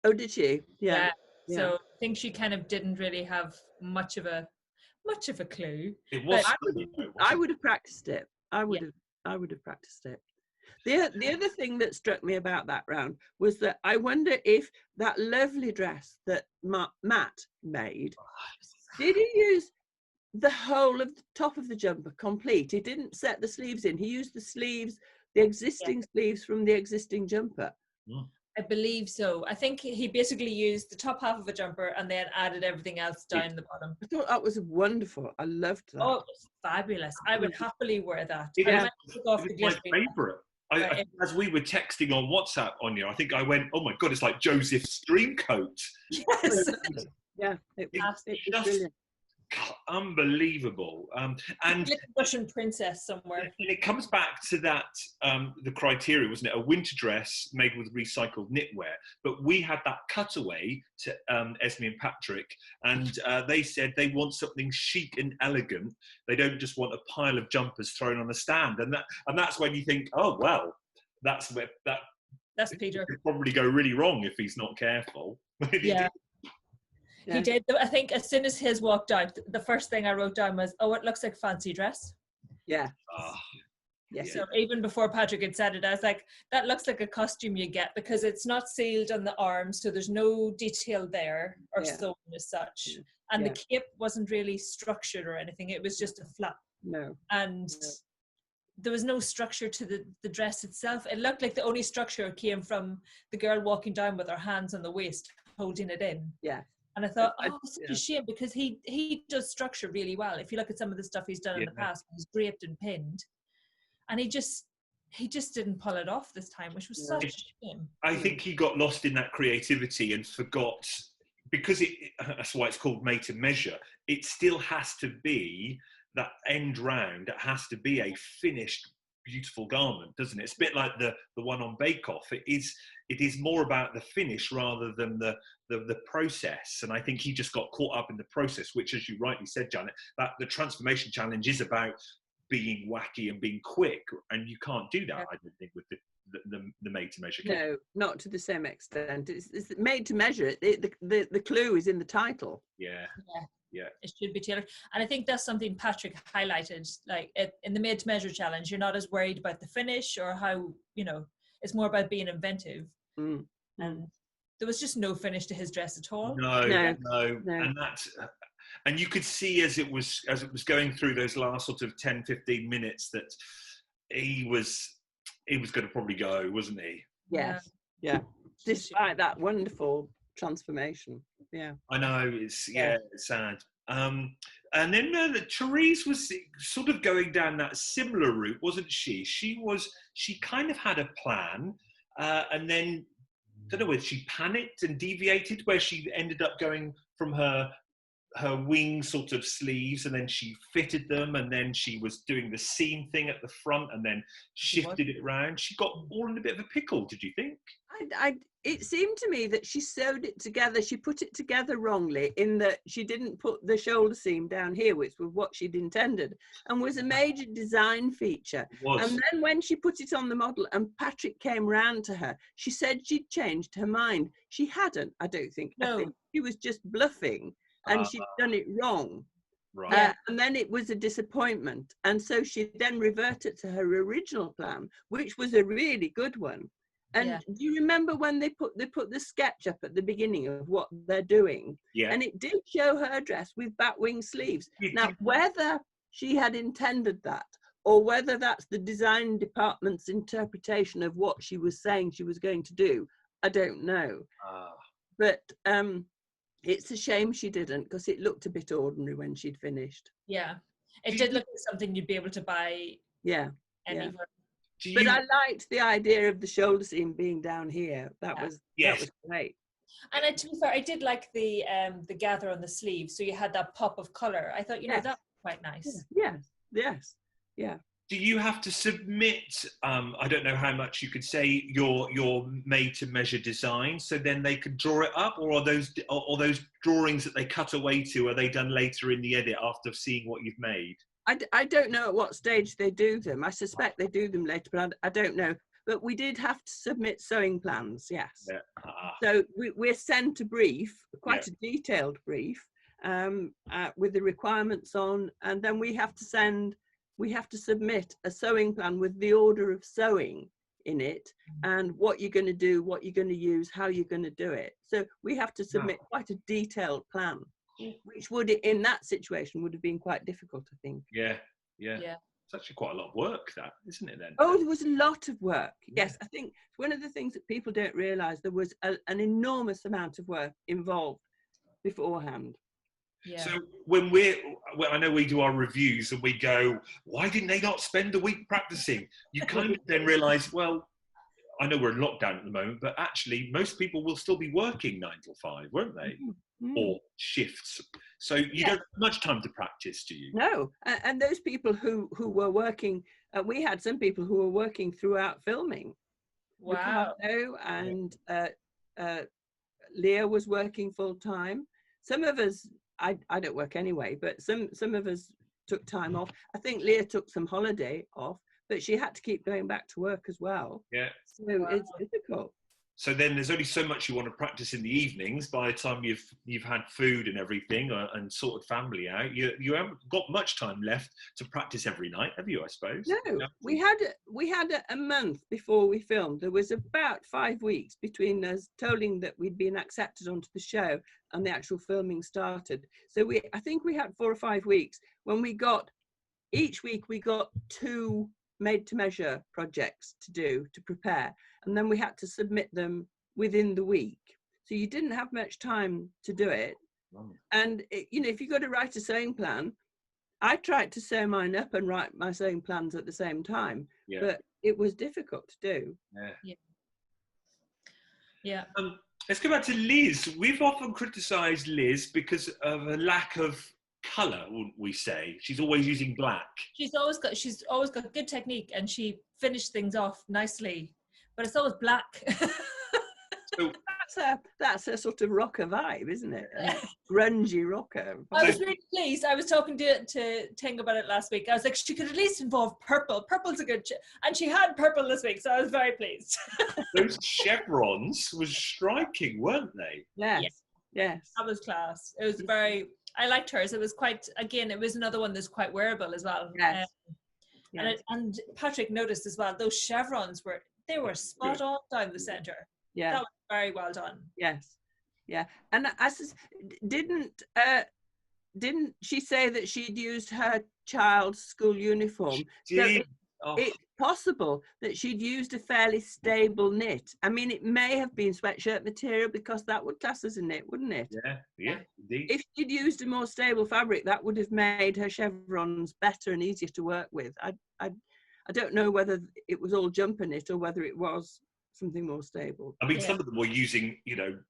Oh, did she? Yeah. So I think she kind of didn't really have much of a clue. It was. I would have practiced it. I would have practiced it. The other thing that struck me about that round was that I wonder if that lovely dress that Matt made, did he use the whole of the top of the jumper complete? He didn't set the sleeves in. He used the sleeves, the existing sleeves from the existing jumper. I believe so. I think he basically used the top half of a jumper and then added everything else down the bottom. I thought that was wonderful. I loved that. Oh, it was fabulous. I would happily wear that. It was my favourite. As we were texting on WhatsApp, Anya, I think I went, "Oh my God, it's like Joseph's dream coat." Yes. Yeah, it was brilliant. Unbelievable. And like a Russian princess somewhere. And it comes back to that, the criteria, wasn't it? A winter dress made with recycled knitwear. But we had that cutaway to Esme and Patrick, and they said they want something chic and elegant. They don't just want a pile of jumpers thrown on a stand. And that's when you think, oh, well, that's Peter. Could probably go really wrong if he's not careful. Yeah. He did. I think as soon as his walked out, the first thing I wrote down was, "Oh, it looks like a fancy dress." Yeah. Yes. So even before Patrick had said it, I was like, "That looks like a costume you get because it's not sealed on the arms, so there's no detail there or sewn as such, and the cape wasn't really structured or anything. It was just a flap. And there was no structure to the dress itself. It looked like the only structure came from the girl walking down with her hands on the waist, holding it in. Yeah. And I thought, it's such a shame because he does structure really well. If you look at some of the stuff he's done in the past, he's draped and pinned, and he just didn't pull it off this time, which was such a shame. I think he got lost in that creativity and forgot, because that's why it's called made to measure. It still has to be that end round. It has to be a finished, beautiful garment, doesn't it? It's a bit like the one on Bake Off. It is more about the finish rather than the process. And I think he just got caught up in the process, which, as you rightly said, Janet, that the transformation challenge is about being wacky and being quick, and you can't do that, I don't think, with the made to measure. No, not to the same extent. It's made to measure. The clue is in the title. Yeah. It should be tailored. And I think that's something Patrick highlighted, like in the made to measure challenge, you're not as worried about the finish or how, it's more about being inventive. And there was just no finish to his dress at all. No. And you could see as it was going through those last sort of 10-15 minutes that he was going to probably go, wasn't he? Yes. Yeah. Despite that wonderful transformation. Yeah. I know, it's sad. And then Therese was sort of going down that similar route, wasn't she? She kind of had a plan, and then I don't know whether she panicked and deviated, where she ended up going from her wing sort of sleeves, and then she fitted them, and then she was doing the seam thing at the front, and then shifted it around. She got all in a bit of a pickle, did you think? It seemed to me that she sewed it together. She put it together wrongly, in that she didn't put the shoulder seam down here, which was what she'd intended, and was a major design feature. And then when she put it on the model and Patrick came round to her, she said she'd changed her mind. She hadn't, I don't think. No. I think she was just bluffing, and she'd done it wrong. Right. And then it was a disappointment. And so she then reverted to her original plan, which was a really good one. And do you remember when they put the sketch up at the beginning of what they're doing? Yeah. And it did show her dress with bat-wing sleeves. Now, whether she had intended that, or whether that's the design department's interpretation of what she was saying she was going to do, I don't know. But it's a shame she didn't, because it looked a bit ordinary when she'd finished. Yeah. It did look like something you'd be able to buy anywhere. But I liked the idea of the shoulder seam being down here. That was great. And to be fair, I did like the gather on the sleeve, so you had that pop of colour. I thought, you know, Yes. that was quite nice. Yes. Do you have to submit, I don't know how much you could say, your made-to-measure design, so then they could draw it up, or are those drawings that they cut away to, are they done later in the edit after seeing what you've made? I don't know at what stage they do them. I suspect they do them later, but I don't know. But we did have to submit sewing plans, yes. Yeah. So we're sent a brief, quite a detailed brief, with the requirements on, and then we have to submit a sewing plan with the order of sewing in it, and what you're going to do, what you're going to use, how you're going to do it. So we have to submit quite a detailed plan, which would, in that situation, would have been quite difficult, I think. Yeah. It's actually quite a lot of work, that, isn't it, then? Oh, there was a lot of work. Yes, I think one of the things that people don't realise, there was an enormous amount of work involved beforehand. Yeah. So when I know we do our reviews and we go, why didn't they not spend a week practicing? You kind of then realise, well, I know we're in lockdown at the moment, but actually most people will still be working 9 till 5, won't they? Or shifts. So you don't have much time to practice, do you? No, and those people who were working, we had some people who were working throughout filming. Wow. Ricardo and Leah was working full time. Some of us, I don't work anyway, but some of us took time off. I think Leah took some holiday off, but she had to keep going back to work as well. Yeah. So it's difficult. So then there's only so much you want to practice in the evenings. By the time you've had food and everything and sorted family out, you haven't got much time left to practice every night, have you, I suppose? No, we had a month before we filmed. There was about 5 weeks between us telling that we'd been accepted onto the show and the actual filming started. So I think we had 4 or 5 weeks when each week we got 2 made-to-measure projects to prepare, and then we had to submit them within the week. So you didn't have much time to do it. And if you got to write a sewing plan, I tried to sew mine up and write my sewing plans at the same time, but it was difficult to do. Yeah. Let's go back to Liz. We've often criticised Liz because of a lack of colour, wouldn't we say? She's always using black. She's always got good technique, and she finished things off nicely, but it's always black. So that's a sort of rocker vibe, isn't it? Grungy rocker. I was really pleased. I was talking to Ting about it last week. I was like, she could at least involve purple. Purple's a good and she had purple this week, so I was very pleased. Those chevrons was striking, weren't they? Yes. That was class. It was very, I liked hers. It was quite, again, it was another one that's quite wearable as well. Yes. And Patrick noticed as well, those chevrons were spot on down the centre. Yeah. That was very well done. Yes. Yeah. And didn't she say that she'd used her child's school uniform? It's possible that she'd used a fairly stable knit. I mean, it may have been sweatshirt material, because that would class as a knit, wouldn't it? Yeah, indeed. If she'd used a more stable fabric, that would have made her chevrons better and easier to work with. I don't know whether it was all jumper knit or whether it was something more stable. I mean, some of them were using,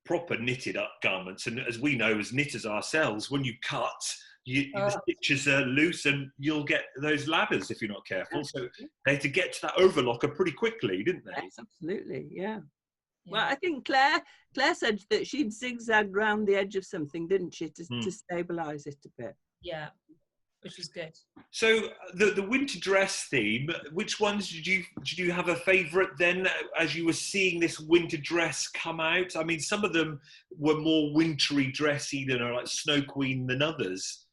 proper knitted up garments, and as we know as knitters ourselves, when you cut, the stitches are loose and you'll get those ladders if you're not careful. So they had to get to that overlocker pretty quickly, didn't they? Yes, absolutely, yeah. Well, I think Claire said that she'd zigzagged round the edge of something, didn't she, to stabilise it a bit. Yeah, which was good. So the winter dress theme, which ones did you have a favourite then as you were seeing this winter dress come out? I mean, some of them were more wintry dressy than like Snow Queen than others.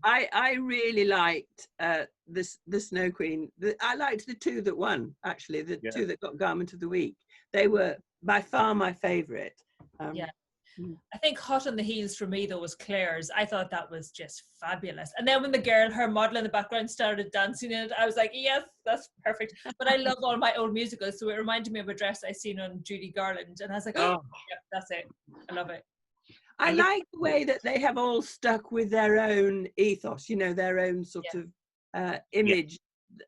I really liked the Snow Queen. I liked the 2 that won, actually, the 2 that got Garment of the Week. They were by far my favourite. I think Hot on the Heels for me, though, was Claire's. I thought that was just fabulous. And then when the girl, her model in the background, started dancing in it, I was like, yes, that's perfect. But I love all my old musicals, so it reminded me of a dress I seen on Judy Garland. And I was like, yeah, that's it. I love it. I like the way that they have all stuck with their own ethos, their own sort of image.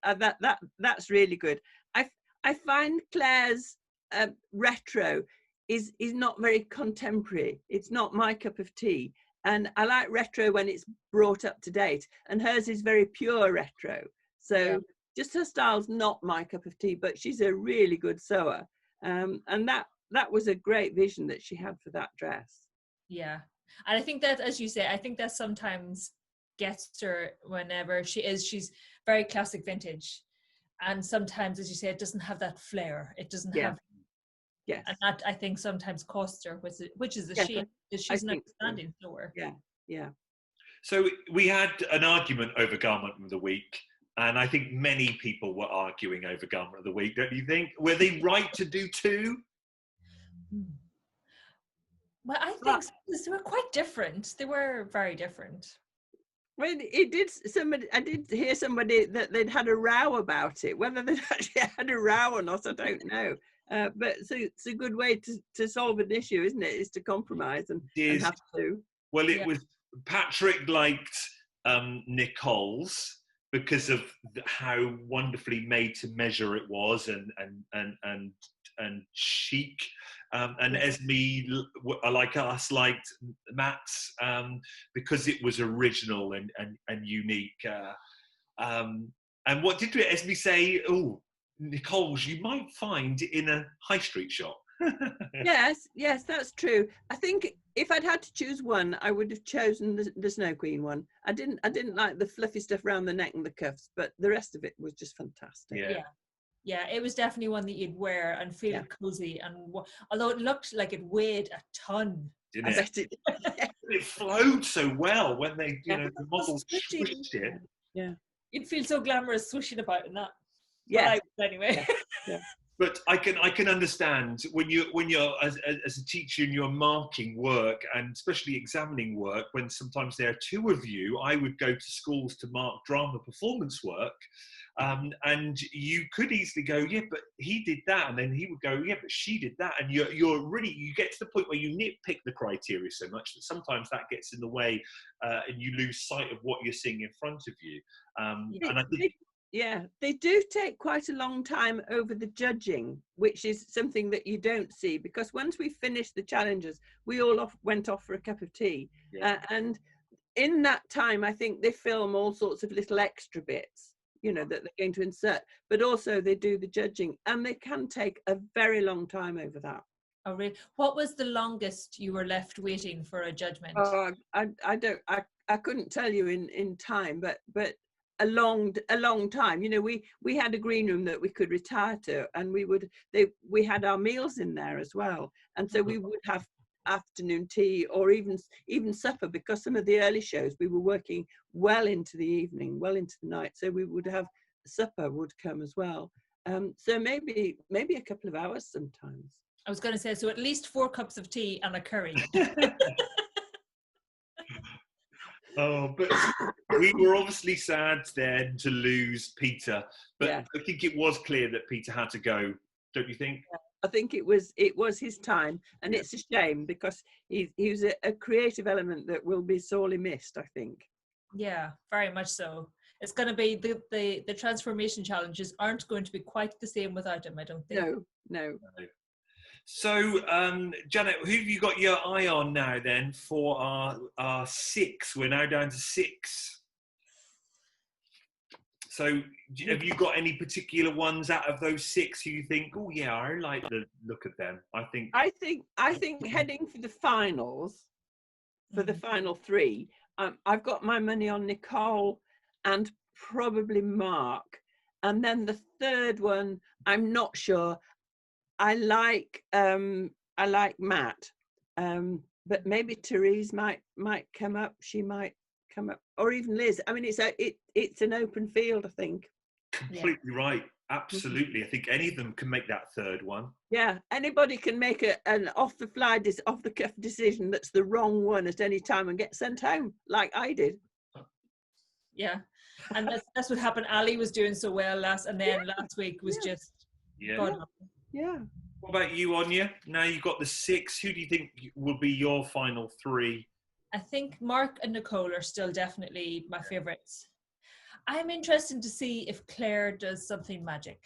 That's really good. I find Claire's retro is not very contemporary. It's not my cup of tea. And I like retro when it's brought up to date. And hers is very pure retro. So just her style's not my cup of tea, but she's a really good sewer. And that was a great vision that she had for that dress. Yeah. And I think that, as you say, I think that sometimes gets her whenever she's very classic vintage. And sometimes, as you say, it doesn't have that flair. It doesn't have. Yes. And that, I think, sometimes costs her, which is a shame, because she's an outstanding sewer. Yeah, yeah. So we had an argument over Garment of the Week, and I think many people were arguing over Garment of the Week, don't you think? Were they right to do two? Well, I think they were quite different. They were very different. Well, I did hear somebody that they'd had a row about it. Whether they'd actually had a row or not, I don't know. But it's a good way to solve an issue, isn't it? Is to compromise and have to. Well, it was, Patrick liked Nicole's because of how wonderfully made to measure it was, and chic. And Esme, like us, liked Matt's because it was original and unique. And what did Esme say? Oh, Nicole's you might find in a high street shop. yes, that's true. I think if I'd had to choose one, I would have chosen the Snow Queen one. I didn't like the fluffy stuff around the neck and the cuffs, but the rest of it was just fantastic. Yeah, it was definitely one that you'd wear and feel cozy. And although it looked like it weighed a ton, didn't it? It flowed so well when they, the model swished it. Yeah, you'd feel so glamorous swishing about in that. Yeah. Well, anyway. Yeah. But I can understand when you're as a teacher and you're marking work and especially examining work, when sometimes there are two of you. I would go to schools to mark drama performance work, and you could easily go, yeah, but he did that, and then he would go, yeah, but she did that, and you get to the point where you nitpick the criteria so much that sometimes that gets in the way, and you lose sight of what you're seeing in front of you. And I think. Yeah, they do take quite a long time over the judging, which is something that you don't see, because once we finished the challenges, we all went off for a cup of tea. And in that time, I think they film all sorts of little extra bits, that they're going to insert, but also they do the judging, and they can take a very long time over that. Oh, really? What was the longest you were left waiting for a judgment? Oh, I couldn't tell you in time, but a long time. We had a green room that we could retire to, and we had our meals in there as well, and so we would have afternoon tea or even supper, because some of the early shows we were working well into the evening, well into the night, so we would have supper would come as well. So maybe a couple of hours sometimes. I was going to say, so at least 4 cups of tea and a curry. Oh, but we were obviously sad then to lose Peter, but I think it was clear that Peter had to go, don't you think? I think it was his time, and it's a shame, because he was a creative element that will be sorely missed, I think. Yeah, very much so. It's going to be the transformation challenges aren't going to be quite the same without him, I don't think. No. So, Janet, who have you got your eye on now then for our 6? We're now down to 6. So, have you got any particular ones out of those 6 who you think, oh yeah, I like the look of them? I think heading for the finals, for the final 3, I've got my money on Nicole and probably Mark, and then the third one, I'm not sure. I like Matt, but maybe Therese might come up. She might come up, or even Liz. I mean, it's an open field, I think. Completely right. Absolutely. I think any of them can make that third one. Yeah, anybody can make an off the cuff decision that's the wrong one at any time and get sent home, like I did. Yeah, and that's what happened. Ali was doing so well last week was just God. Yeah. What about you, Anya? Now you've got the 6. Who do you think will be your final 3? I think Mark and Nicole are still definitely my favourites. I'm interested to see if Claire does something magic,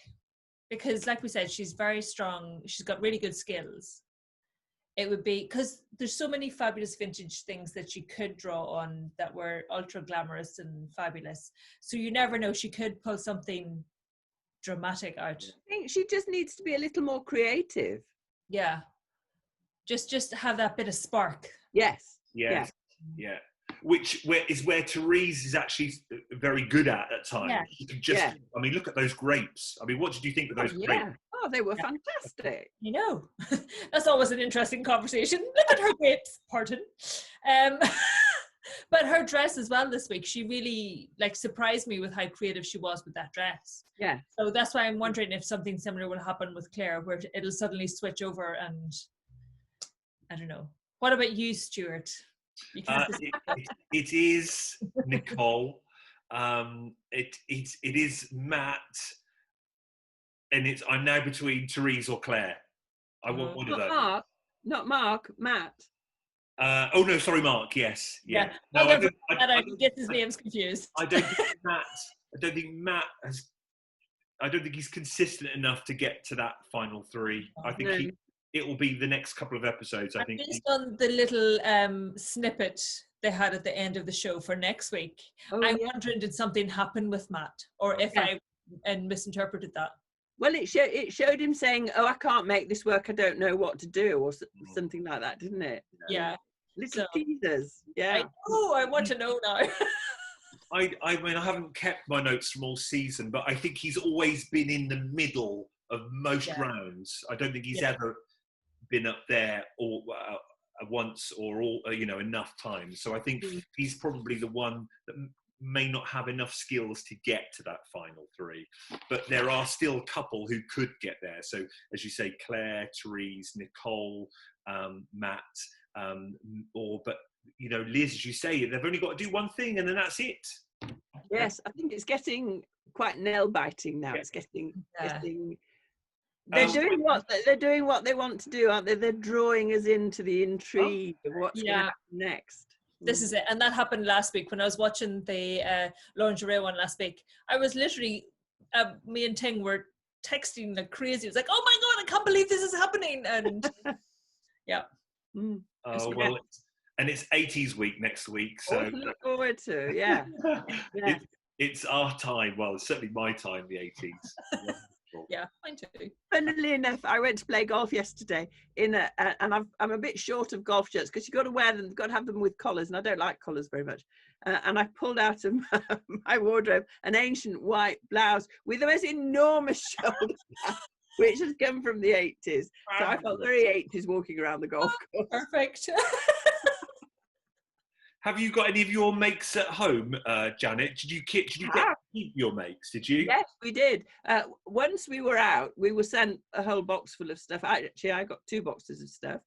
because like we said, she's very strong. She's got really good skills. it would be, because there's so many fabulous vintage things that she could draw on that were ultra glamorous and fabulous. So you never know, she could pull something dramatic out. I think she just needs to be a little more creative. Yeah. Just have that bit of spark. Yes. Yeah. Which where Therese is actually very good at times. Yeah. You can just, I mean, look at those grapes. I mean, what did you think of those grapes? Oh, they were fantastic. You know, that's always an interesting conversation. Look at her grapes, pardon. But her dress as well this week, she really surprised me with how creative she was with that dress. Yeah. So that's why I'm wondering if something similar will happen with Claire, where it'll suddenly switch over, and I don't know. What about you, Stuart? You can't it is Nicole. It is Matt, and I'm now between Therese or Claire. I want one of those. Not Mark, Matt. Oh no, sorry, Mark. Yes, yeah. No, I get his names confused. I don't think Matt has. I don't think he's consistent enough to get to that final three. I think it will be the next couple of episodes. I think. Based on the little snippet they had at the end of the show for next week, I'm wondering, did something happen with Matt, or if I misinterpreted that? Well, it showed him saying, "Oh, I can't make this work. I don't know what to do," or something like that, didn't it? Yeah. Little teasers. Yeah. I want to know now. I mean, I haven't kept my notes from all season, but I think he's always been in the middle of most rounds. I don't think he's ever been up there or once or all, enough times. So I think he's probably the one that may not have enough skills to get to that final three, but there are still a couple who could get there. So as you say, Claire, Therese, Nicole, Matt, but Liz, as you say, they've only got to do one thing and then that's it. Yes, I think it's getting quite nail biting now. It's getting they're doing what they want to do, aren't they? They're drawing us into the intrigue of what's going to happen next. This is it. And that happened last week when I was watching the lingerie one last week. I was literally, me and Ting were texting like crazy. It was like, oh my God, I can't believe this is happening. And Oh, well, and it's 80s week next week. So to look forward to, it's our time. Well, it's certainly my time, the 80s. Yeah, mine too. Funnily enough, I went to play golf yesterday and I'm a bit short of golf shirts because you've got to wear them, you've got to have them with collars, and I don't like collars very much. And I pulled out of my wardrobe an ancient white blouse with the most enormous shoulders, which has come from the 80s. So I felt very 80s walking around the golf course. Perfect. Have you got any of your makes at home, Janet? Did you get to keep your makes? Did you? Yes, we did. Once we were out, we were sent a whole box full of stuff. I got 2 boxes of stuff.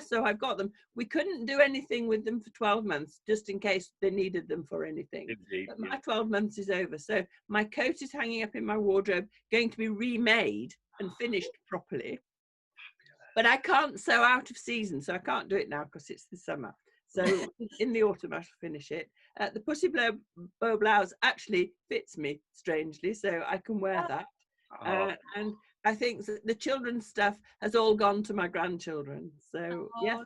So I've got them. We couldn't do anything with them for 12 months, just in case they needed them for anything. Indeed, but my 12 months is over. So my coat is hanging up in my wardrobe, going to be remade and finished properly. But I can't sew out of season, so I can't do it now because it's the summer. So in the autumn, I shall finish it. The Pussy Bow blouse actually fits me strangely, so I can wear that. And I think the children's stuff has all gone to my grandchildren. So I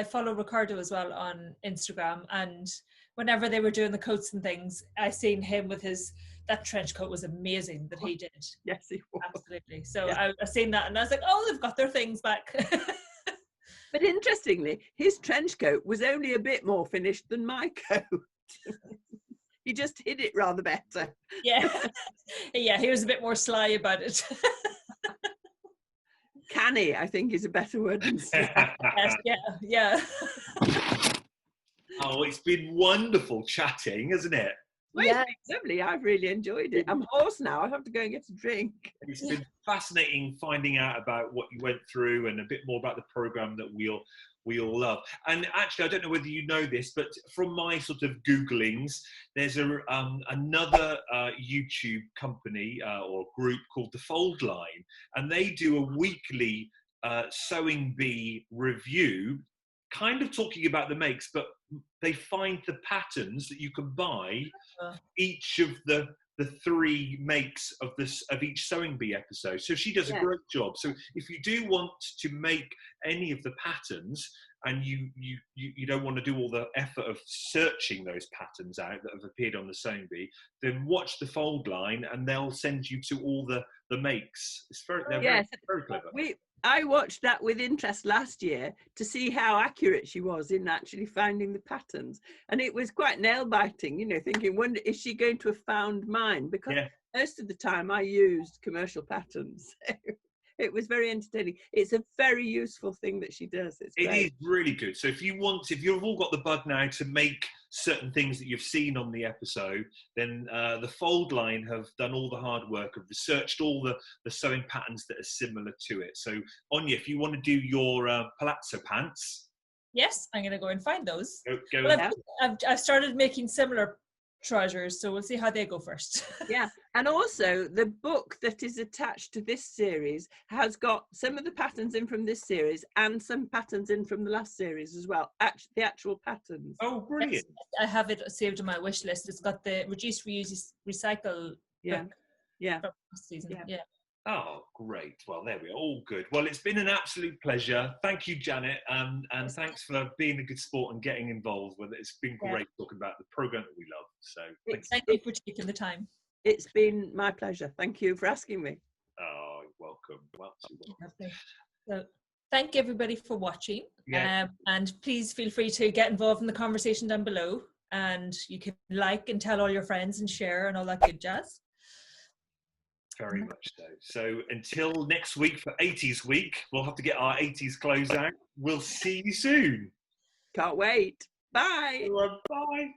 follow Ricardo as well on Instagram, and whenever they were doing the coats and things, I seen him with that trench coat was amazing that he did. Yes, he was. Absolutely. So I seen that and I was like, oh, they've got their things back. But interestingly, his trench coat was only a bit more finished than my coat. He just hid it rather better. Yeah. Yeah, he was a bit more sly about it. Canny, I think, is a better word than sly. Yeah. Oh, it's been wonderful chatting, hasn't it? Well, it's been lovely. I've really enjoyed it. I'm hoarse now. I have to go and get a drink. It's been fascinating finding out about what you went through and a bit more about the programme that we all love. And actually, I don't know whether you know this, but from my sort of Googlings, there's another YouTube company or group called The Fold Line, and they do a weekly sewing bee review, kind of talking about the makes, but they find the patterns that you can buy each of the the 3 makes of each sewing bee episode. So she does a great job. So if you do want to make any of the patterns, and you don't want to do all the effort of searching those patterns out that have appeared on the sewing bee, then watch the fold line and they'll send you to all the makes. They're very clever. I watched that with interest last year to see how accurate she was in actually finding the patterns, and it was quite nail-biting, you know, thinking, wonder, is she going to have found mine? Because most of the time I used commercial patterns. It was very entertaining. It's a very useful thing that she does. It is really good. So if you've all got the bug now to make certain things that you've seen on the episode, then the fold line have done all the hard work, have researched all the sewing patterns that are similar to it. So Anya, if you want to do your palazzo pants. Yes, I'm going to go and find those. Go I've started making similar trousers, so we'll see how they go first. Yeah, and also the book that is attached to this series has got some of the patterns in from this series and some patterns in from the last series as well. The actual patterns. Oh, brilliant! I have it saved on my wish list. It's got the reduce, reuse, recycle. Book from last season. Yeah. Oh, great. Well, there we are. All good. Well, it's been an absolute pleasure. Thank you, Janet. And thanks for being a good sport and getting involved with it. It's been great talking about the programme that we love. So thank you for taking the time. It's been my pleasure. Thank you for asking me. Oh, you're welcome. So, thank everybody for watching. And please feel free to get involved in the conversation down below. And you can like and tell all your friends and share and all that good jazz. Very much so. So until next week for 80s week, we'll have to get our 80s clothes out. We'll see you soon. Can't wait. Bye. Bye.